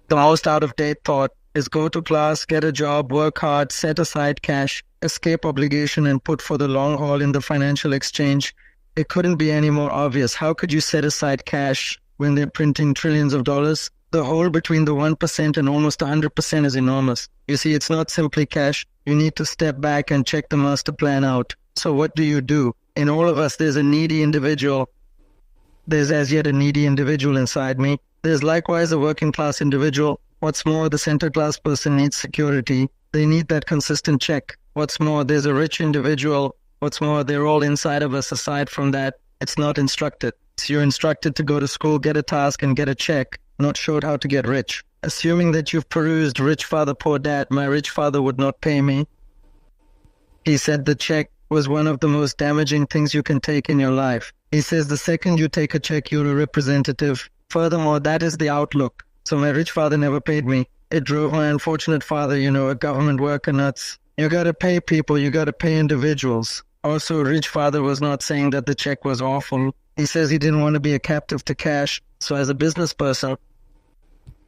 The most out-of-date thought is go to class, get a job, work hard, set aside cash, escape obligation, and put for the long haul in the financial exchange. It couldn't be any more obvious. How could you set aside cash when they're printing trillions of dollars? The hole between the 1% and almost 100% is enormous. You see, it's not simply cash. You need to step back and check the master plan out. So what do? In all of us, there's a needy individual. There's as yet a needy individual inside me. There's likewise a working class individual. What's more, the center class person needs security. They need that consistent check. What's more, there's a rich individual. What's more, they're all inside of us. Aside from that, it's not instructed. So you're instructed to go to school, get a task, and get a check, not showed how to get rich. Assuming that you've perused Rich Father, Poor Dad, my rich father would not pay me. He said the check was one of the most damaging things you can take in your life. He says the second you take a check, you're a representative. Furthermore, that is the outlook. So my rich father never paid me. It drove my unfortunate father, a government worker, nuts. You gotta pay people, you gotta pay individuals. Also, rich father was not saying that the check was awful. He says he didn't want to be a captive to cash. So as a business person,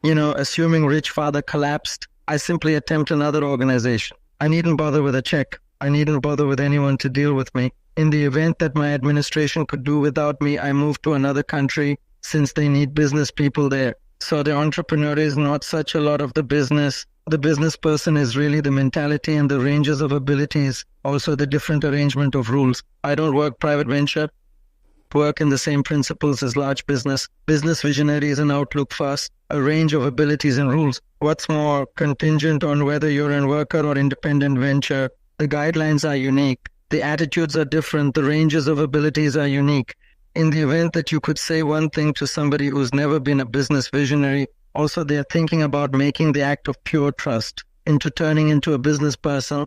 assuming rich father collapsed, I simply attempt another organization. I needn't bother with a check. I needn't bother with anyone to deal with me. In the event that my administration could do without me, I moved to another country since they need business people there. So the entrepreneur is not such a lot of the business. The business person is really the mentality and the ranges of abilities, also the different arrangement of rules. I don't work private venture, work in the same principles as large business. Business visionary is an outlook first, a range of abilities and rules. What's more, contingent on whether you're in worker or independent venture, the guidelines are unique. The attitudes are different. The ranges of abilities are unique. In the event that you could say one thing to somebody who's never been a business visionary, also they're thinking about making the act of pure trust into turning into a business person,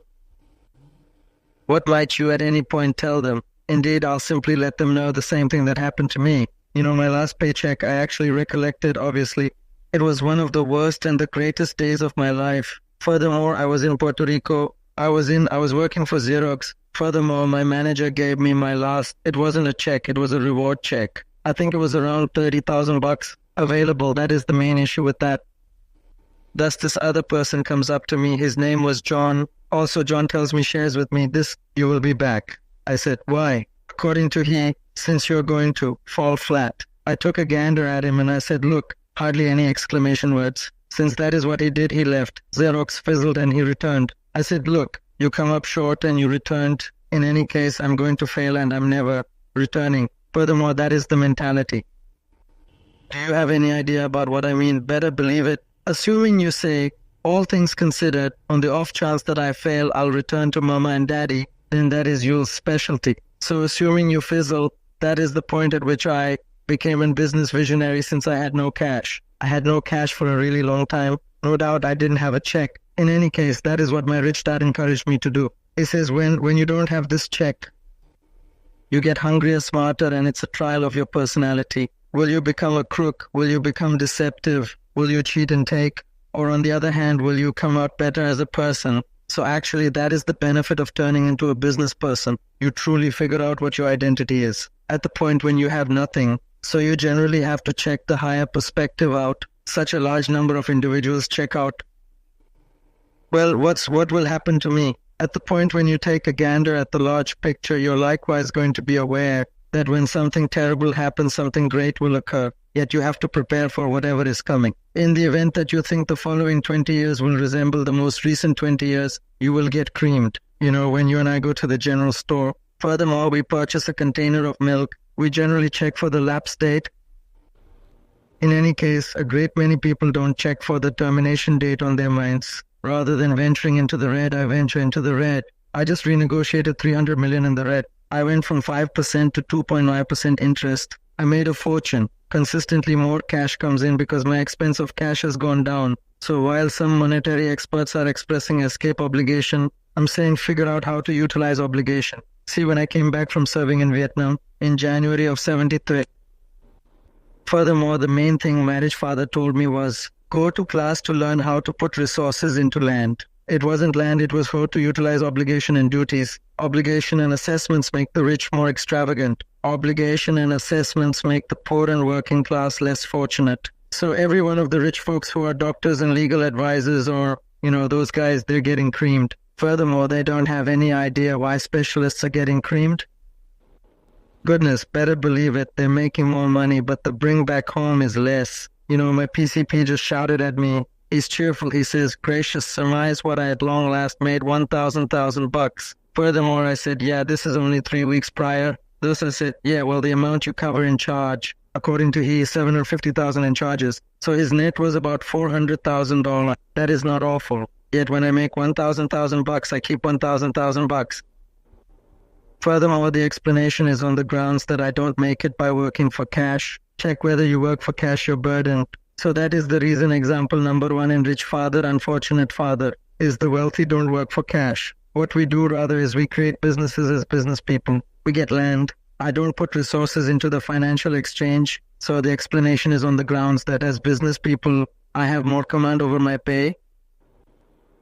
what might you at any point tell them? Indeed, I'll simply let them know the same thing that happened to me. My last paycheck, I actually recollected, obviously. It was one of the worst and the greatest days of my life. Furthermore, I was in Puerto Rico. I was working for Xerox. Furthermore, my manager gave me it wasn't a check, it was a reward check. I think it was around $30,000 available. That is the main issue with that. Thus, this other person comes up to me. His name was John. Also, John tells me, shares with me, you will be back. I said, why? According to he, since you're going to fall flat. I took a gander at him and I said, look, hardly any exclamation words. Since that is what he did, he left. Xerox fizzled and he returned. I said, look, you come up short and you returned. In any case, I'm going to fail and I'm never returning. Furthermore, that is the mentality. Do you have any idea about what I mean? Better believe it. Assuming you say, all things considered, on the off chance that I fail, I'll return to mama and daddy, then that is your specialty. So assuming you fizzle, that is the point at which I became a business visionary since I had no cash. I had no cash for a really long time. No doubt I didn't have a check. In any case, that is what my rich dad encouraged me to do. He says, when you don't have this check, you get hungrier, smarter, and it's a trial of your personality. Will you become a crook? Will you become deceptive? Will you cheat and take? Or on the other hand, will you come out better as a person? So actually, that is the benefit of turning into a business person. You truly figure out what your identity is at the point when you have nothing. So you generally have to check the higher perspective out. Such a large number of individuals check out, well, what will happen to me? At the point when you take a gander at the large picture, you're likewise going to be aware that when something terrible happens, something great will occur. Yet you have to prepare for whatever is coming. In the event that you think the following 20 years will resemble the most recent 20 years, you will get creamed. When you and I go to the general store. Furthermore, we purchase a container of milk. We generally check for the lapse date. In any case, a great many people don't check for the termination date on their minds. Rather than venturing into the red, I venture into the red. I just renegotiated $300 million in the red. I went from 5% to 2.9% interest. I made a fortune. Consistently more cash comes in because my expense of cash has gone down. So while some monetary experts are expressing escape obligation, I'm saying figure out how to utilize obligation. See, when I came back from serving in Vietnam in January of 73. Furthermore, the main thing my rich father told me was, go to class to learn how to put resources into land. It wasn't land, it was how to utilize obligation and duties. Obligation and assessments make the rich more extravagant. Obligation and assessments make the poor and working class less fortunate. So every one of the rich folks who are doctors and legal advisors or, those guys, they're getting creamed. Furthermore, they don't have any idea why specialists are getting creamed. Goodness, better believe it, they're making more money, but the bring back home is less. My PCP just shouted at me. He's cheerful. He says, gracious, surmise what I at long last made $1,000. Furthermore, I said, yeah, this is only 3 weeks prior. Thus I said, yeah, well, the amount you cover in charge. According to he, $750,000 in charges. So his net was about $400,000. That is not awful. Yet when I make $1,000 I keep $1,000. Furthermore, the explanation is on the grounds that I don't make it by working for cash. Check whether you work for cash, you're burdened. So that is the reason example number 1 in rich father, unfortunate father, is the wealthy don't work for cash. What we do rather is we create businesses as business people. We get land. I don't put resources into the financial exchange. So the explanation is on the grounds that as business people, I have more command over my pay.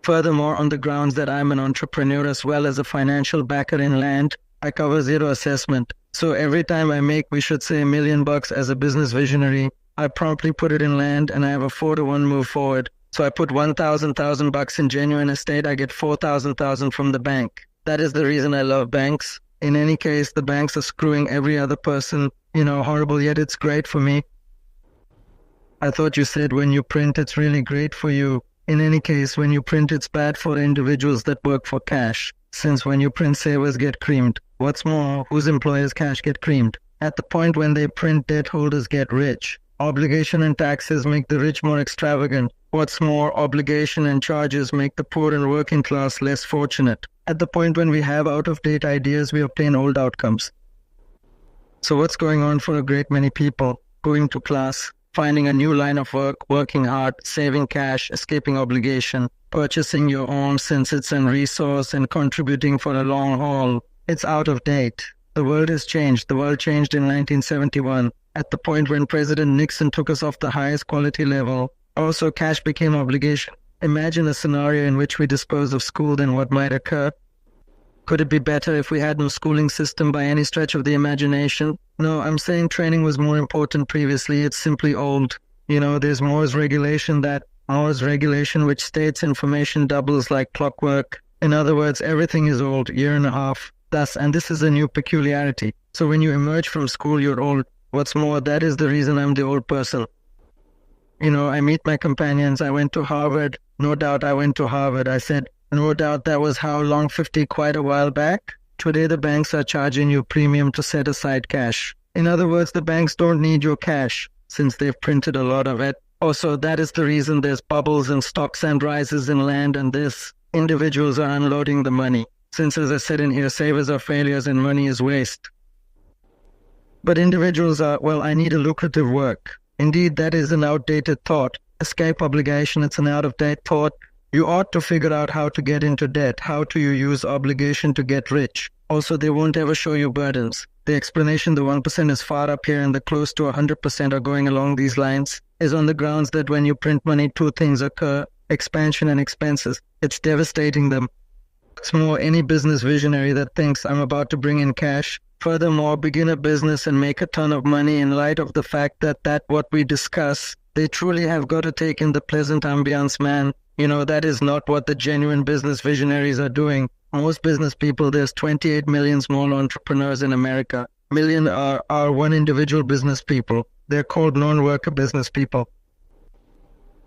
Furthermore, on the grounds that I'm an entrepreneur as well as a financial backer in land, I cover zero assessment. So every time I make, we should say $1 million as a business visionary, I promptly put it in land and I have a 4-to-1 move forward. So I put $1,000 in genuine estate, I get $4,000 from the bank. That is the reason I love banks. In any case, the banks are screwing every other person, horrible, yet it's great for me. I thought you said when you print, it's really great for you. In any case, when you print, it's bad for individuals that work for cash, since when you print, savers get creamed. What's more, whose employers' cash get creamed? At the point when they print, debt holders get rich. Obligation and taxes make the rich more extravagant. What's more, obligation and charges make the poor and working class less fortunate. At the point when we have out-of-date ideas, we obtain old outcomes. So what's going on for a great many people? Going to class, finding a new line of work, working hard, saving cash, escaping obligation, purchasing your own since it's a resource and contributing for a long haul. It's out of date. The world has changed. The world changed in 1971, at the point when President Nixon took us off the highest quality level. Also, cash became obligation. Imagine a scenario in which we dispose of school, then what might occur? Could it be better if we had no schooling system by any stretch of the imagination? No, I'm saying training was more important previously. It's simply old. There's Moore's regulation which states information doubles like clockwork. In other words, everything is old, year and a half. And this is a new peculiarity. So when you emerge from school, you're old. What's more, that is the reason I'm the old person. I meet my companions. I went to Harvard. No doubt I went to Harvard. I said, no doubt that was how long, 50, quite a while back. Today the banks are charging you premium to set aside cash. In other words, the banks don't need your cash since they've printed a lot of it. Also, that is the reason there's bubbles in stocks and rises in land and this. Individuals are unloading the money. Since, as I said in here, savers are failures and money is waste. But individuals are, I need a lucrative work. Indeed, that is an outdated thought. Escape obligation, it's an out-of-date thought. You ought to figure out how to get into debt. How do you use obligation to get rich? Also, they won't ever show you burdens. The explanation, the 1% is far up here and the close to 100% are going along these lines, is on the grounds that when you print money, 2 things occur, expansion and expenses. It's devastating them. It's more, any business visionary that thinks I'm about to bring in cash, furthermore, begin a business and make a ton of money in light of the fact that what we discuss, they truly have got to take in the pleasant ambience, man. That is not what the genuine business visionaries are doing. Most business people, there's 28 million small entrepreneurs in America. Million are one individual business people. They're called non-worker business people.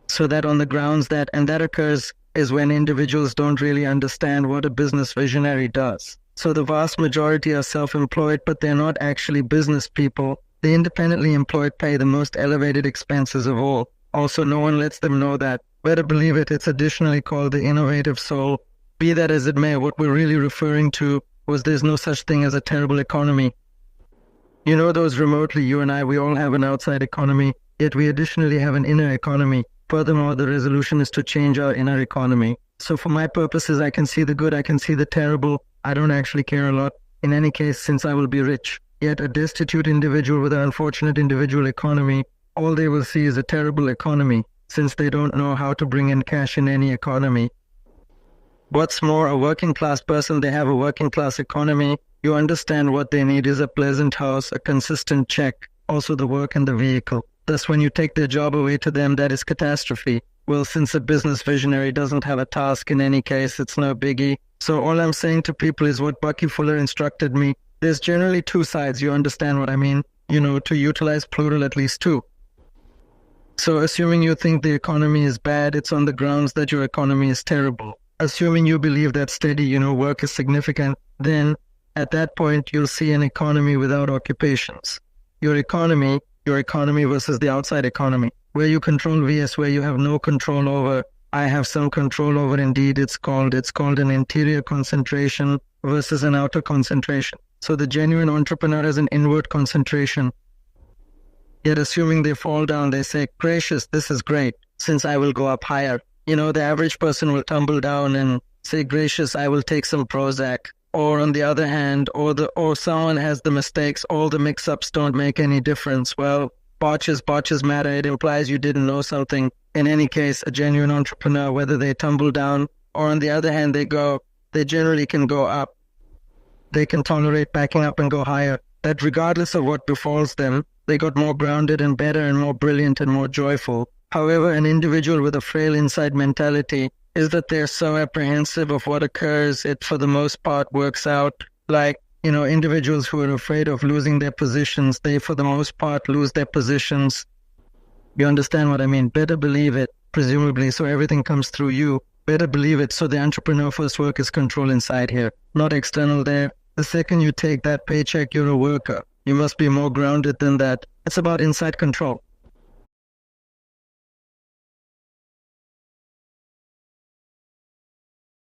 So that on the grounds that occurs is when individuals don't really understand what a business visionary does. So the vast majority are self-employed, but they're not actually business people. The independently employed pay the most elevated expenses of all. Also, no one lets them know that. Better believe it, it's additionally called the innovative soul. Be that as it may, what we're really referring to was there's no such thing as a terrible economy. Those remotely, you and I, we all have an outside economy, yet we additionally have an inner economy. Furthermore, the resolution is to change our inner economy. So for my purposes, I can see the good, I can see the terrible. I don't actually care a lot. In any case, since I will be rich. Yet a destitute individual with an unfortunate individual economy, all they will see is a terrible economy, since they don't know how to bring in cash in any economy. What's more, a working class person, they have a working class economy. You understand what they need is a pleasant house, a consistent check, also the work and the vehicle. Thus, when you take their job away to them, that is catastrophe. Well, since a business visionary doesn't have a task in any case, it's no biggie. So all I'm saying to people is what Bucky Fuller instructed me. There's generally two sides. You understand what I mean? To utilize plural, at least two. So assuming you think the economy is bad, it's on the grounds that your economy is terrible. Assuming you believe that steady, work is significant, then at that point, you'll see an economy without occupations. Your economy versus the outside economy, where you control vs where you have no control over. I have some control over, indeed, it's called an interior concentration versus an outer concentration. So the genuine entrepreneur has an inward concentration. Yet assuming they fall down, they say, gracious, this is great, since I will go up higher. The average person will tumble down and say, gracious, I will take some Prozac. Or on the other hand, or someone has the mistakes, all the mix-ups don't make any difference. Well, botches matter. It implies you didn't know something. In any case, a genuine entrepreneur, whether they tumble down or on the other hand, they generally can go up. They can tolerate backing up and go higher. That regardless of what befalls them, they got more grounded and better and more brilliant and more joyful. However, an individual with a frail inside mentality is that they're so apprehensive of what occurs, it for the most part works out like, individuals who are afraid of losing their positions, they for the most part lose their positions. You understand what I mean? Better believe it, presumably, so everything comes through you. Better believe it, so the entrepreneur first work is control inside here, not external there. The second you take that paycheck, you're a worker. You must be more grounded than that. It's about inside control.